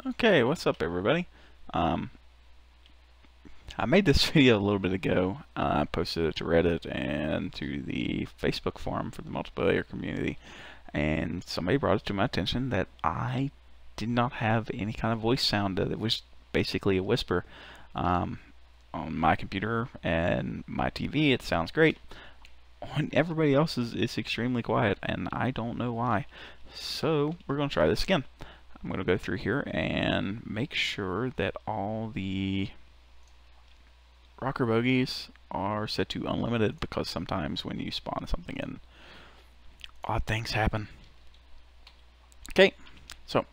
Okay, what's up everybody? Um, I made this video a little bit ago. I posted it to Reddit and to the Facebook forum for the multiplayer community, and somebody brought it to my attention that I did not have any kind of voice sound. That it was basically a whisper. Um, on my computer and my TV, it sounds great. On everybody else's, it's extremely quiet, and I don't know why. So we're going to try this again. I'm going to go through here and make sure that all the rocker bogies are set to unlimited, because sometimes when you spawn something in, odd things happen. Okay, so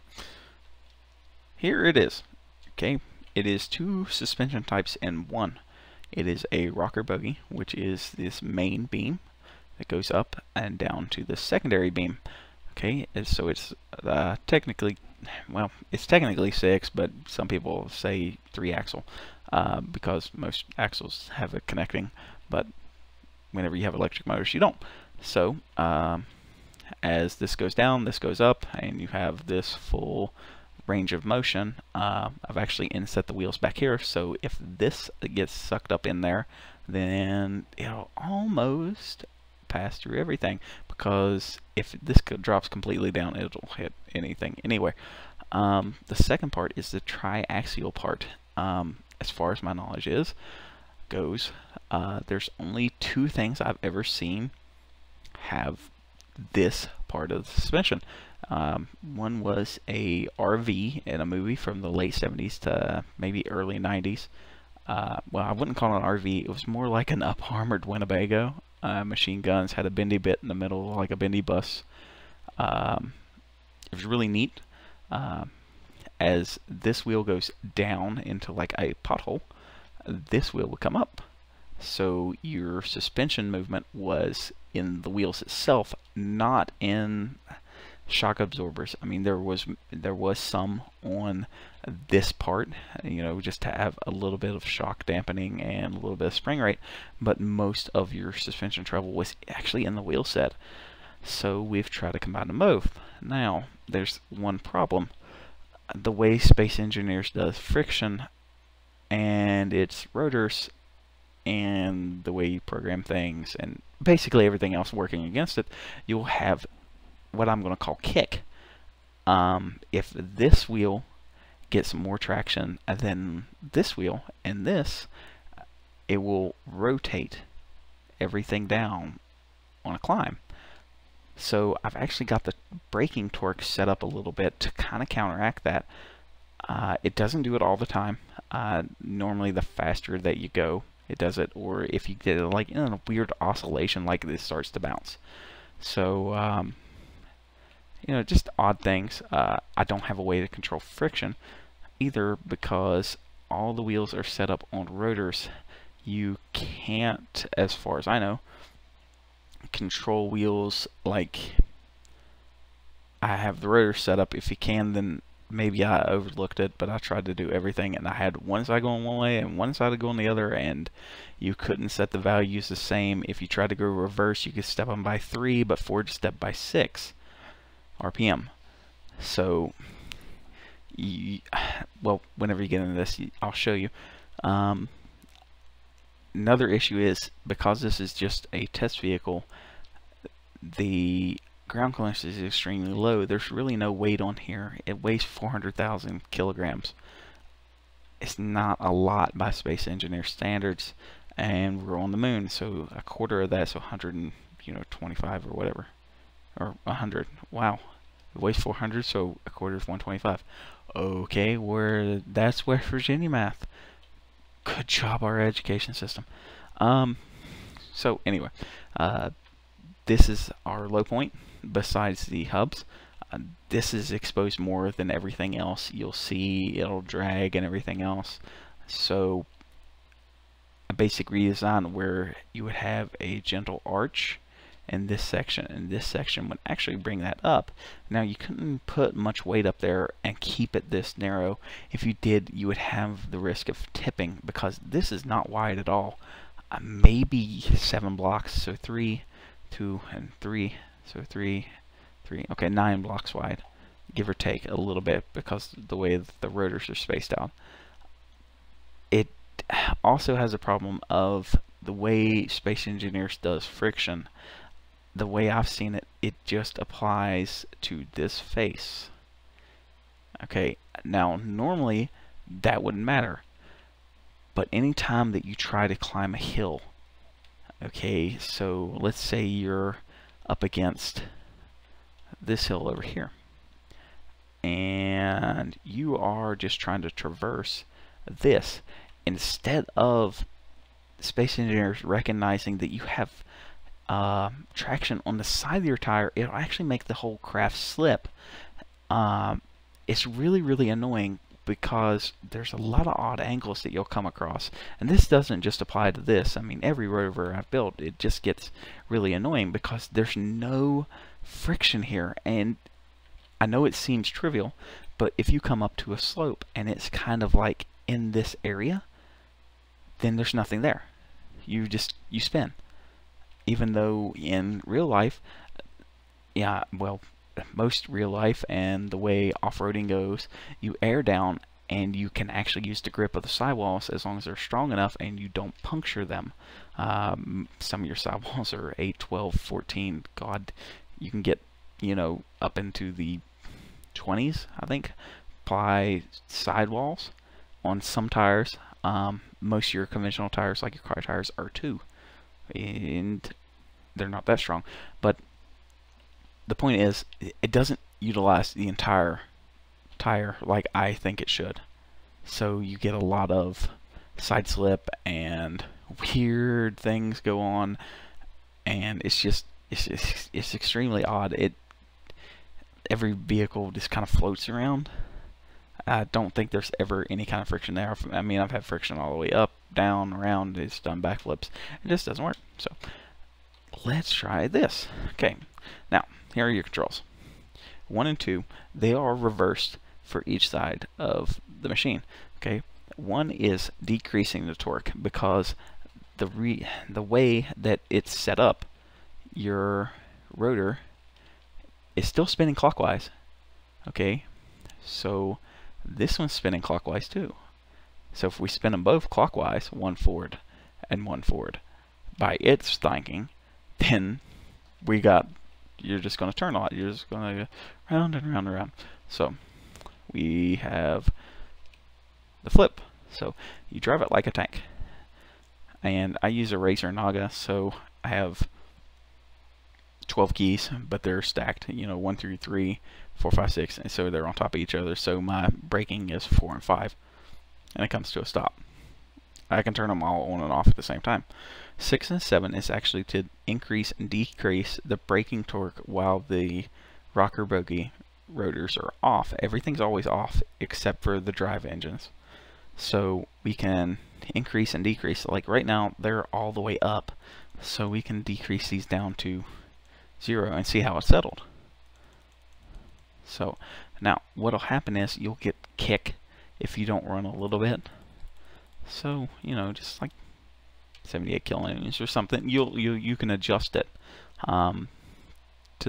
here it is. Okay, it is two suspension types in one. It is a rocker bogie, which is this main beam that goes up and down to the secondary beam. Okay, so it's technically, well, it's technically 6, but some people say 3 axle because most axles have a connecting, but whenever you have electric motors, you don't. So as this goes down, this goes up, and you have this full range of motion. I've actually inset the wheels back here, so if this gets sucked up in there, then it'll almost pass through everything, because if this drops completely down, it'll hit anything anyway. The second part is the triaxial part. As far as my knowledge goes, there's only 2 things I've ever seen have this part of the suspension. One was a RV in a movie from the late 70s to maybe early 90s. Well, I wouldn't call it an RV. It was more like an up-armored Winnebago. Machine guns, had a bendy bit in the middle, like a bendy bus. It was really neat. As this wheel goes down into like a pothole, this wheel will come up. So your suspension movement was in the wheels itself, not in shock absorbers. I mean, there was some on this part, you know, just to have a little bit of shock dampening and a little bit of spring rate, but most of your suspension travel was actually in the wheel set. So we've tried to combine them both. Now there's one problem: the way Space Engineers does friction and its rotors, and the way you program things, and basically everything else working against it, you'll have what I'm going to call kick. If this wheel gets more traction than this wheel and this, it will rotate everything down on a climb. So I've actually got the braking torque set up a little bit to kind of counteract that. It doesn't do it all the time. Normally the faster that you go, it does it, or if you get it like in a weird oscillation like this, starts to bounce. So you know, just odd things. I don't have a way to control friction either, because all the wheels are set up on rotors. You can't, as far as I know, control wheels like I have the rotor set up. If you can, then maybe I overlooked it, but I tried to do everything, and I had one side going one way and one side going the other, and you couldn't set the values the same. If you tried to go reverse, you could step them by 3, but forward step by 6 RPM. So well, whenever you get into this, I'll show you. Another issue is, because this is just a test vehicle, the ground clearance is extremely low. There's really no weight on here. It weighs 400,000 kilograms. It's not a lot by Space Engineer standards, and we're on the moon, so a quarter of that's 125 or whatever, or 100. Wow, it weighs 400, so a quarter is 125. Okay, that's West Virginia math. Good job, our education system. So anyway, this is our low point besides the hubs. This is exposed more than everything else. You'll see it'll drag and everything else. So a basic redesign where you would have a gentle arch in this section, and this section would actually bring that up. Now, you couldn't put much weight up there and keep it this narrow. If you did, you would have the risk of tipping, because this is not wide at all. Maybe 7 blocks, so 3, 2, and 3, so 3, 3. Okay, 9 blocks wide. give or take a little bit because of the way that the rotors are spaced out. It also has a problem of the way Space Engineers does friction. The way I've seen it, it just applies to this face. Okay, now normally that wouldn't matter, but anytime that you try to climb a hill, okay, so let's say you're up against this hill over here, and you are just trying to traverse this, instead of Space Engineers recognizing that you have traction on the side of your tire, it'll actually make the whole craft slip. It's really annoying because there's a lot of odd angles that you'll come across, and this doesn't just apply to this. I mean, every rover I've built, it just gets really annoying because there's no friction here. And I know it seems trivial, but if you come up to a slope and it's kind of like in this area, then there's nothing there. You spin. Even though in real life, yeah, well, most real life and the way off-roading goes, you air down and you can actually use the grip of the sidewalls as long as they're strong enough and you don't puncture them. Some of your sidewalls are 8, 12, 14. God, you can get, you know, up into the 20s, I think, ply sidewalls on some tires. Most of your conventional tires, like your car tires, are 2. And they're not that strong, but the point is, it doesn't utilize the entire tire like I think it should. So you get a lot of side slip and weird things go on, and it's extremely odd. Every vehicle just kind of floats around. I don't think there's ever any kind of friction there. I mean, I've had friction all the way up, down, around. It's done backflips. It just doesn't work. So let's try this. Okay, now here are your controls. 1 and 2, they are reversed for each side of the machine. Okay, 1 is decreasing the torque because the way that it's set up, your rotor is still spinning clockwise. Okay, so this one's spinning clockwise too. So if we spin them both clockwise, 1 forward and 1 forward, by its thinking, then you're just going to turn a lot. You're just going to go round and round and round. So we have the flip. So you drive it like a tank. And I use a Racer Naga, so I have 12 keys, but they're stacked, you know, 1 through 3, 4, 5, 6, and so they're on top of each other. So my braking is 4 and 5, and it comes to a stop. I can turn them all on and off at the same time. 6 and 7 is actually to increase and decrease the braking torque while the rocker bogie rotors are off. Everything's always off except for the drive engines. So we can increase and decrease. Like right now, they're all the way up, so we can decrease these down to 0 and see how it's settled. So now what'll happen is you'll get kick if you don't run a little bit. So, you know, just like 78 kilonewtons or something, you can adjust it to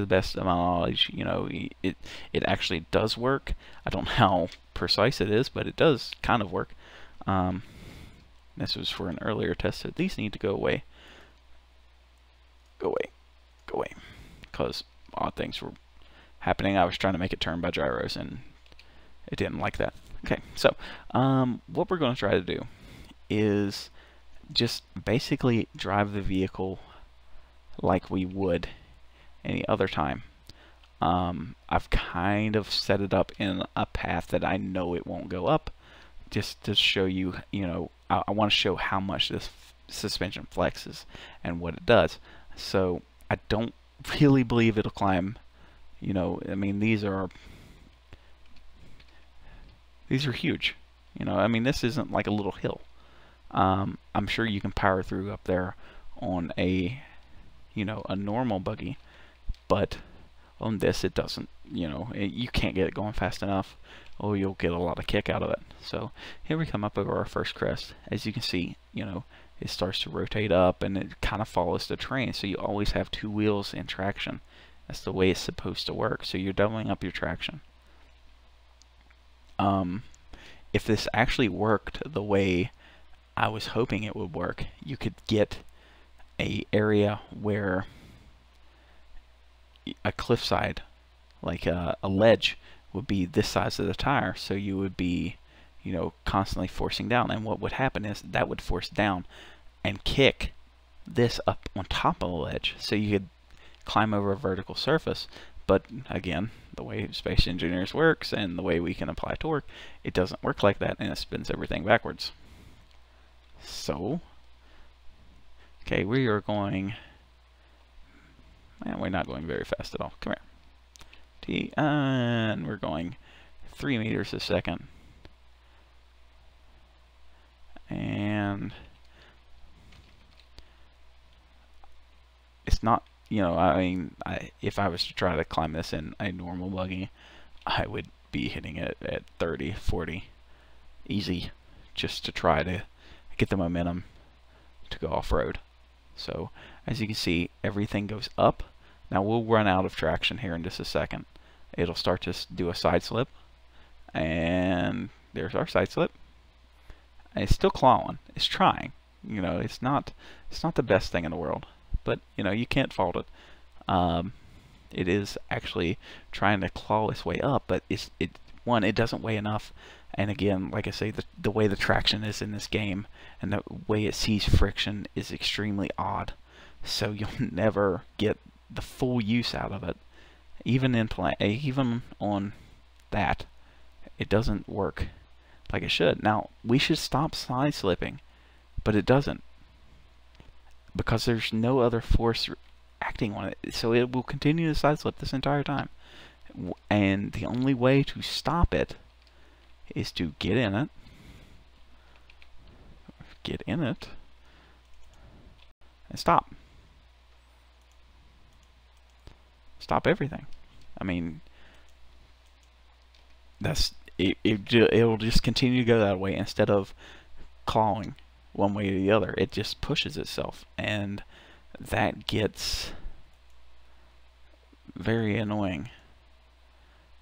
the best of my knowledge. You know, it actually does work. I don't know how precise it is, but it does kind of work. This was for an earlier test, so these need to go away. Go away. Go away. Because odd things were happening. I was trying to make it turn by gyros, and it didn't like that. Okay, so what we're going to try to do is just basically drive the vehicle like we would any other time. I've kind of set it up in a path that I know it won't go up, just to show you, you know, I want to show how much this suspension flexes and what it does. So I don't really believe it'll climb, you know, I mean, these are huge, you know, I mean, this isn't like a little hill. I'm sure you can power through up there on a, you know, a normal buggy, but on this it doesn't, you know, you can't get it going fast enough, or you'll get a lot of kick out of it. So here we come up over our first crest. As you can see, you know, it starts to rotate up and it kind of follows the train, so you always have 2 wheels in traction. That's the way it's supposed to work, so you're doubling up your traction. If this actually worked the way I was hoping it would work, you could get a area where a cliffside, like a ledge, would be this size of the tire, so you would be, you know, constantly forcing down. And what would happen is that would force down and kick this up on top of the ledge, so you could climb over a vertical surface. But again, the way Space Engineers works and the way we can apply torque, it doesn't work like that, and it spins everything backwards. So, okay, we are going, man, we're not going very fast at all. Come here. T, and we're going 3 meters a second. And it's not, you know, I mean, if I was to try to climb this in a normal buggy, I would be hitting it at 30, 40, easy, just to try to get the momentum to go off-road. So, as you can see, everything goes up. Now we'll run out of traction here in just a second. It'll start to do a side slip, and there's our side slip. And it's still clawing. It's trying. You know, it's not the best thing in the world, but you know, you can't fault it. It is actually trying to claw its way up, but it doesn't weigh enough. And again, like I say, the way the traction is in this game and the way it sees friction is extremely odd. So you'll never get the full use out of it. Even on that, it doesn't work like it should. Now, we should stop side slipping, but it doesn't, because there's no other force acting on it. So it will continue to side slip this entire time. And the only way to stop it is to get in it, and stop. Stop everything. I mean, it'll just continue to go that way instead of clawing one way or the other. It just pushes itself, and that gets very annoying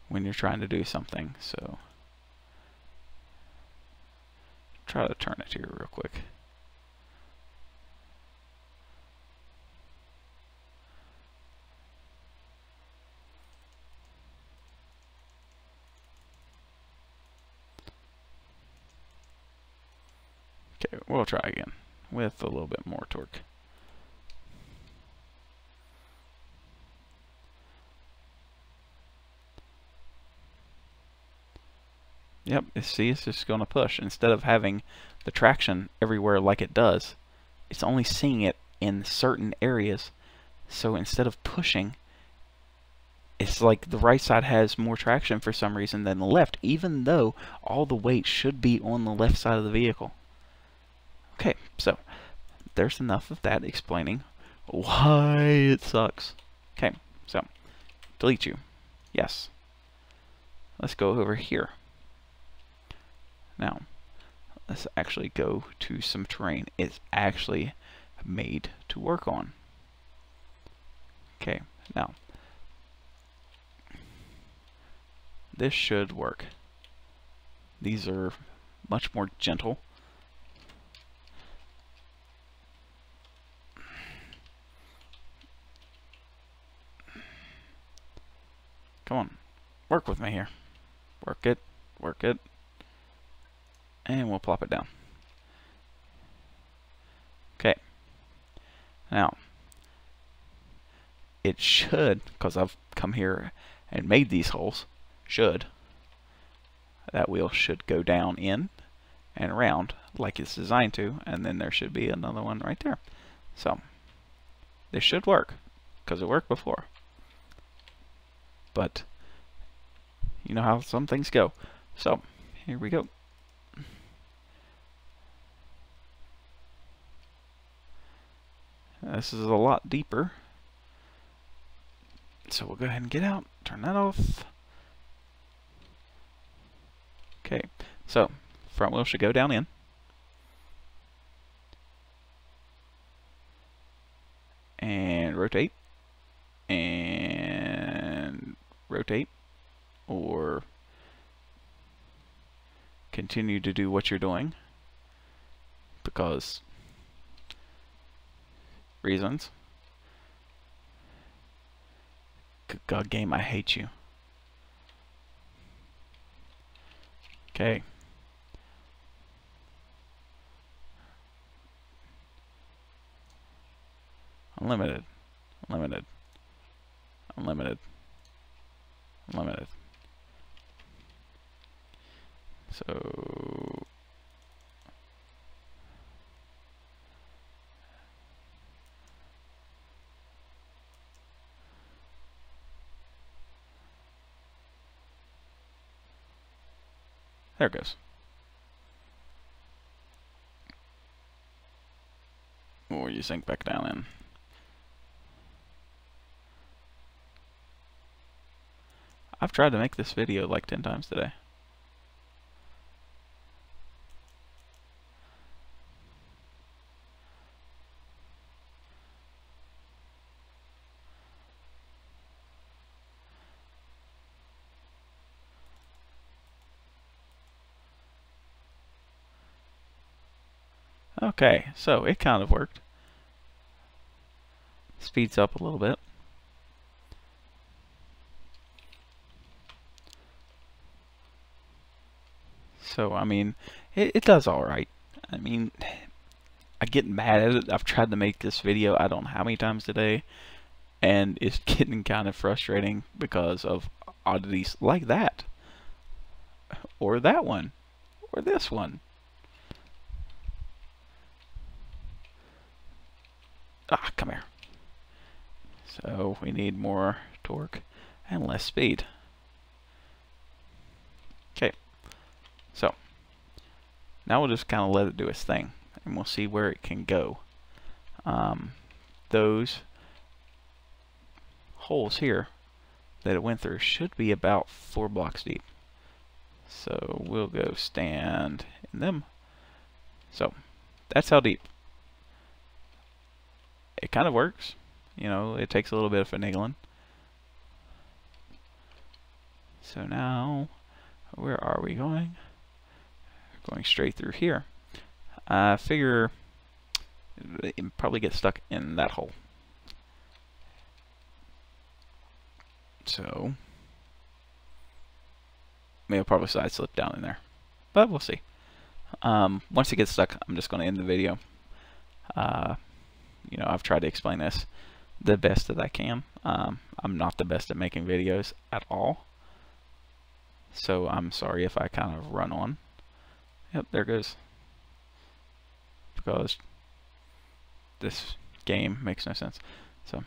when you're trying to do something. So try to turn it here real quick. Okay, we'll try again with a little bit more torque. Yep, see, it's just going to push. Instead of having the traction everywhere like it does, it's only seeing it in certain areas. So instead of pushing, it's like the right side has more traction for some reason than the left, even though all the weight should be on the left side of the vehicle. Okay, so there's enough of that explaining why it sucks. Okay, so delete you. Yes. Let's go over here. Now, let's actually go to some terrain it's actually made to work on. Okay, now, this should work. These are much more gentle. Come on, work with me here. Work it, work it. And we'll plop it down. Okay. Now, it should, because I've come here and made these holes, that wheel should go down in and around like it's designed to, and then there should be another one right there. So, this should work, because it worked before. But, you know how some things go. So, here we go. This is a lot deeper. So we'll go ahead and get out, turn that off. Okay, so front wheel should go down in. And rotate. And rotate. Or continue to do what you're doing because reasons. Good God, game, I hate you. Okay. Unlimited. Unlimited. Unlimited. Unlimited. So there it goes. Or you sink back down in. I've tried to make this video like 10 times today. Okay, so it kind of worked. Speeds up a little bit. So, I mean, it does alright. I mean, I get mad at it. I've tried to make this video I don't know how many times today, and it's getting kind of frustrating because of oddities like that. Or that one. Or this one. Ah, come here. So we need more torque and less speed. Okay. So now we'll just kind of let it do its thing, and we'll see where it can go. Those holes here that it went through should be about 4 blocks deep. So we'll go stand in them. So that's how deep. It kind of works. You know, it takes a little bit of finagling. So now, where are we going? We're going straight through here. I figure it probably get stuck in that hole. So maybe I'll probably side slip down in there, but we'll see. Once it gets stuck, I'm just going to end the video. You know, I've tried to explain this the best that I can. I'm not the best at making videos at all, so I'm sorry if I kind of run on. Yep, there it goes. Because this game makes no sense. So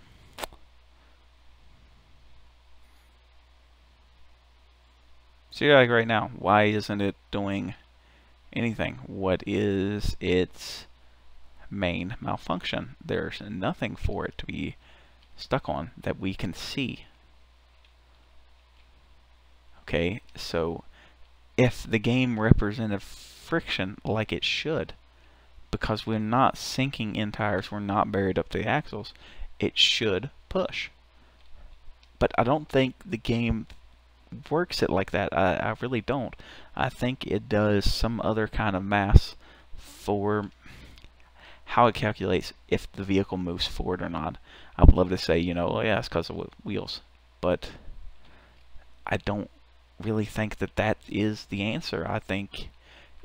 see, like right now, why isn't it doing anything? What is its main malfunction? There's nothing for it to be stuck on that we can see. Okay, so if the game represented friction like it should, because we're not sinking in tires, we're not buried up to the axles, it should push. But I don't think the game works it like that. I really don't. I think it does some other kind of math for how it calculates if the vehicle moves forward or not. I would love to say, you know, oh yeah, it's because of wheels, but I don't really think that that is the answer. I think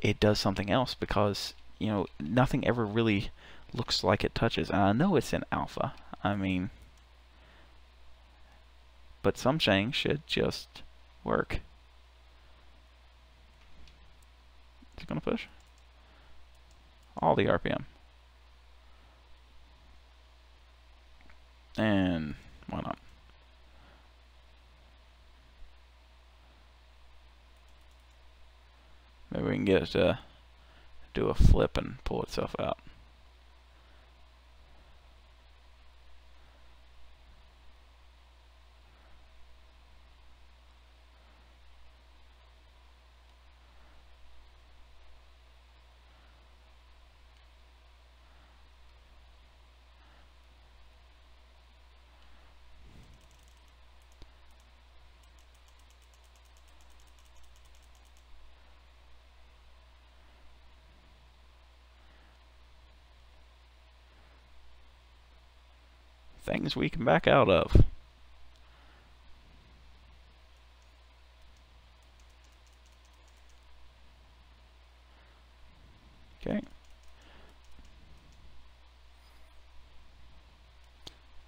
it does something else because, you know, nothing ever really looks like it touches. And I know it's in alpha. I mean, but some things should just work. Is it gonna push? All the RPM. And why not? Maybe we can get it to do a flip and pull itself out. things we can back out of. Okay.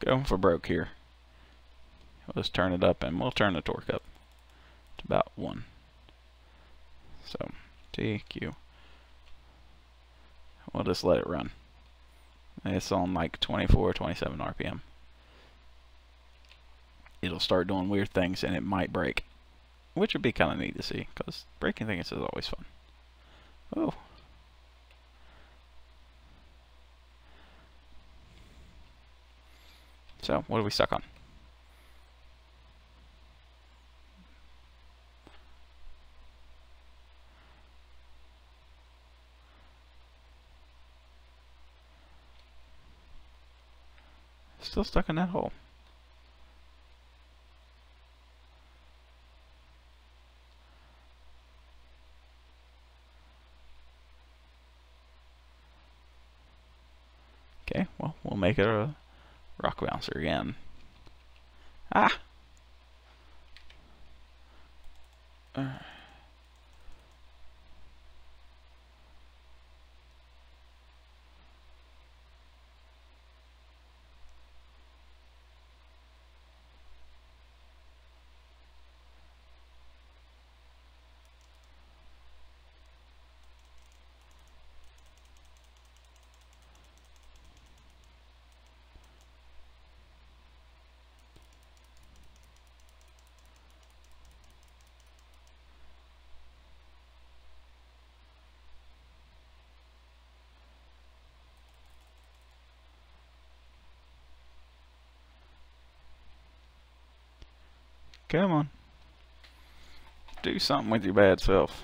Going for broke here. Let's turn it up, and we'll turn the torque up to about 1. So, TQ. We'll just let it run. It's on like 24, 27 RPM. It'll start doing weird things, and it might break, which would be kind of neat to see, because breaking things is always fun. Oh. So, what are we stuck on? Still stuck in that hole. Okay, well, we'll make it a rock bouncer again. Ah! Come on. Do something with your bad self.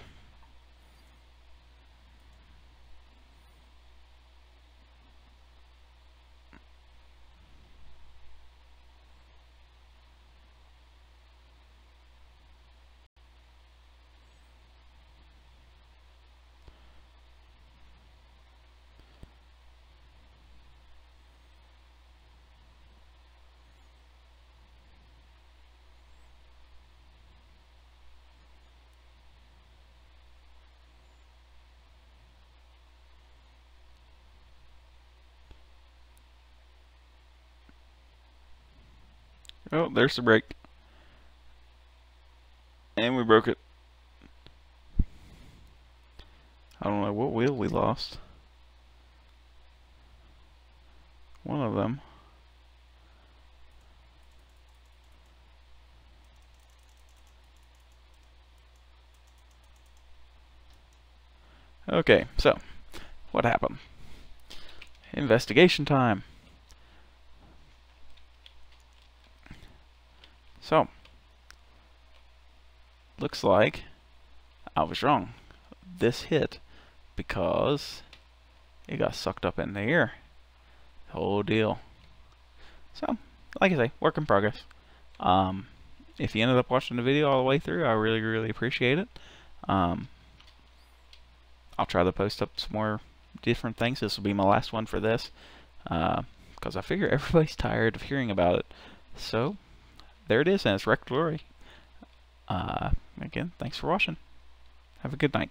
Oh, there's the brake. And we broke it. I don't know what wheel we lost. One of them. Okay, so what happened? Investigation time. So, looks like I was wrong. This hit because it got sucked up in the air. The whole deal. So, like I say, work in progress. If you ended up watching the video all the way through, I really, really appreciate it. I'll try to post up some more different things. This will be my last one for this, because I figure everybody's tired of hearing about it. So, there it is, and it's Wrecked Glory. Again, thanks for watching. Have a good night.